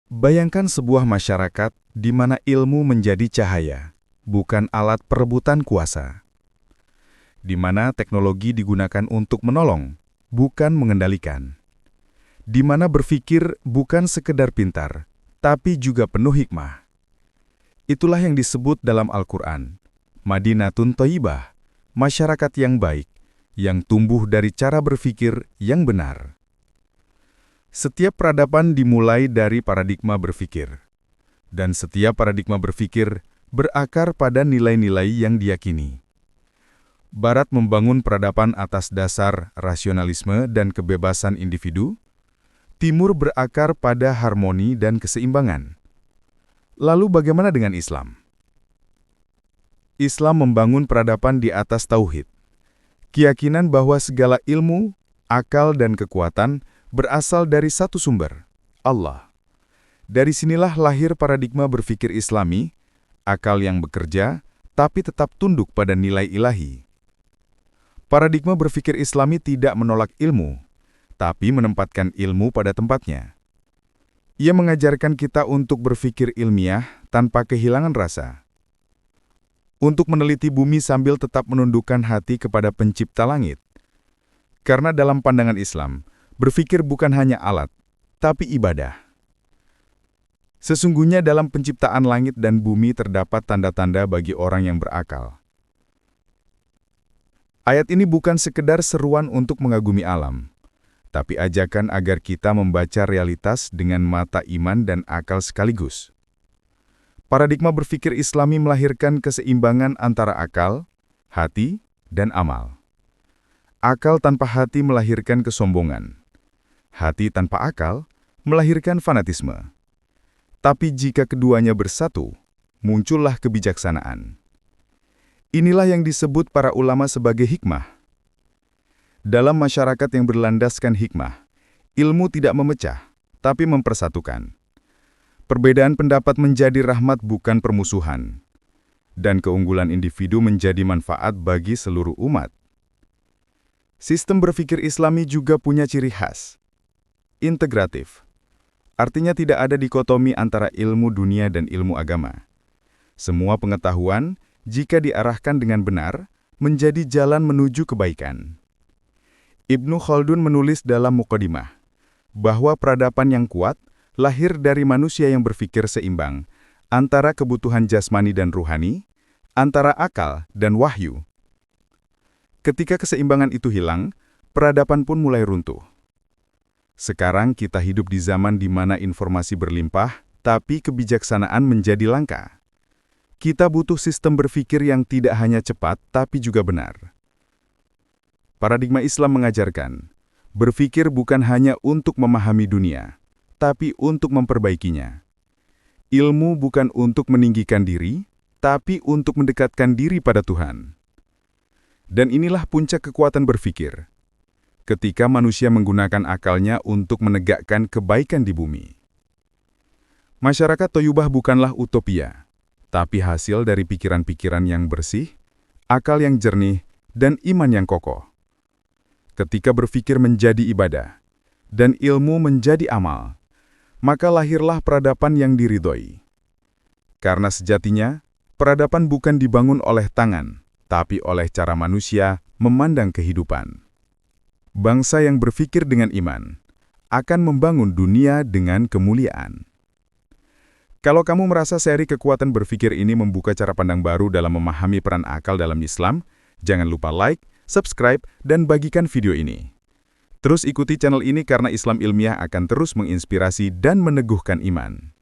Bayangkan sebuah masyarakat di mana ilmu menjadi cahaya, bukan alat perebutan kuasa. Di mana teknologi digunakan untuk menolong, bukan mengendalikan. Di mana berpikir bukan sekedar pintar, tapi juga penuh hikmah. Itulah yang disebut dalam Al-Quran, Madinatun Thayyibah, masyarakat yang baik, yang tumbuh dari cara berpikir yang benar. Setiap peradaban dimulai dari paradigma berpikir, dan setiap paradigma berpikir berakar pada nilai-nilai yang diyakini. Barat membangun peradaban atas dasar rasionalisme dan kebebasan individu, Timur berakar pada harmoni dan keseimbangan. Lalu bagaimana dengan Islam? Islam membangun peradaban di atas tauhid, keyakinan bahwa segala ilmu, akal dan kekuatan berasal dari satu sumber, Allah. Dari sinilah lahir paradigma berpikir Islami, akal yang bekerja, tapi tetap tunduk pada nilai ilahi. Paradigma berpikir Islami tidak menolak ilmu, tapi menempatkan ilmu pada tempatnya. Ia mengajarkan kita untuk berpikir ilmiah tanpa kehilangan rasa. Untuk meneliti bumi sambil tetap menundukkan hati kepada pencipta langit. Karena dalam pandangan Islam, berpikir bukan hanya alat, tapi ibadah. Sesungguhnya dalam penciptaan langit dan bumi terdapat tanda-tanda bagi orang yang berakal. Ayat ini bukan sekedar seruan untuk mengagumi alam, tapi ajakan agar kita membaca realitas dengan mata iman dan akal sekaligus. Paradigma berpikir Islami melahirkan keseimbangan antara akal, hati, dan amal. Akal tanpa hati melahirkan kesombongan. Hati tanpa akal melahirkan fanatisme. Tapi jika keduanya bersatu, muncullah kebijaksanaan. Inilah yang disebut para ulama sebagai hikmah. Dalam masyarakat yang berlandaskan hikmah, ilmu tidak memecah, tapi mempersatukan. Perbedaan pendapat menjadi rahmat bukan permusuhan, dan keunggulan individu menjadi manfaat bagi seluruh umat. Sistem berpikir Islami juga punya ciri khas. Integratif. Artinya tidak ada dikotomi antara ilmu dunia dan ilmu agama. Semua pengetahuan, jika diarahkan dengan benar, menjadi jalan menuju kebaikan. Ibnu Khaldun menulis dalam Muqaddimah, bahwa peradaban yang kuat lahir dari manusia yang berpikir seimbang, antara kebutuhan jasmani dan ruhani, antara akal dan wahyu. Ketika keseimbangan itu hilang, peradaban pun mulai runtuh. Sekarang kita hidup di zaman di mana informasi berlimpah, tapi kebijaksanaan menjadi langka. Kita butuh sistem berpikir yang tidak hanya cepat, tapi juga benar. Paradigma Islam mengajarkan, berpikir bukan hanya untuk memahami dunia, tapi untuk memperbaikinya. Ilmu bukan untuk meninggikan diri, tapi untuk mendekatkan diri pada Tuhan. Dan inilah puncak kekuatan berpikir. Ketika manusia menggunakan akalnya untuk menegakkan kebaikan di bumi. Masyarakat Thayyibah bukanlah utopia, tapi hasil dari pikiran-pikiran yang bersih, akal yang jernih, dan iman yang kokoh. Ketika berpikir menjadi ibadah, dan ilmu menjadi amal, maka lahirlah peradaban yang diridhoi. Karena sejatinya, peradaban bukan dibangun oleh tangan, tapi oleh cara manusia memandang kehidupan. Bangsa yang berpikir dengan iman akan membangun dunia dengan kemuliaan. Kalau kamu merasa seri kekuatan berpikir ini membuka cara pandang baru dalam memahami peran akal dalam Islam, jangan lupa like, subscribe, dan bagikan video ini. Terus ikuti channel ini karena Islam ilmiah akan terus menginspirasi dan meneguhkan iman.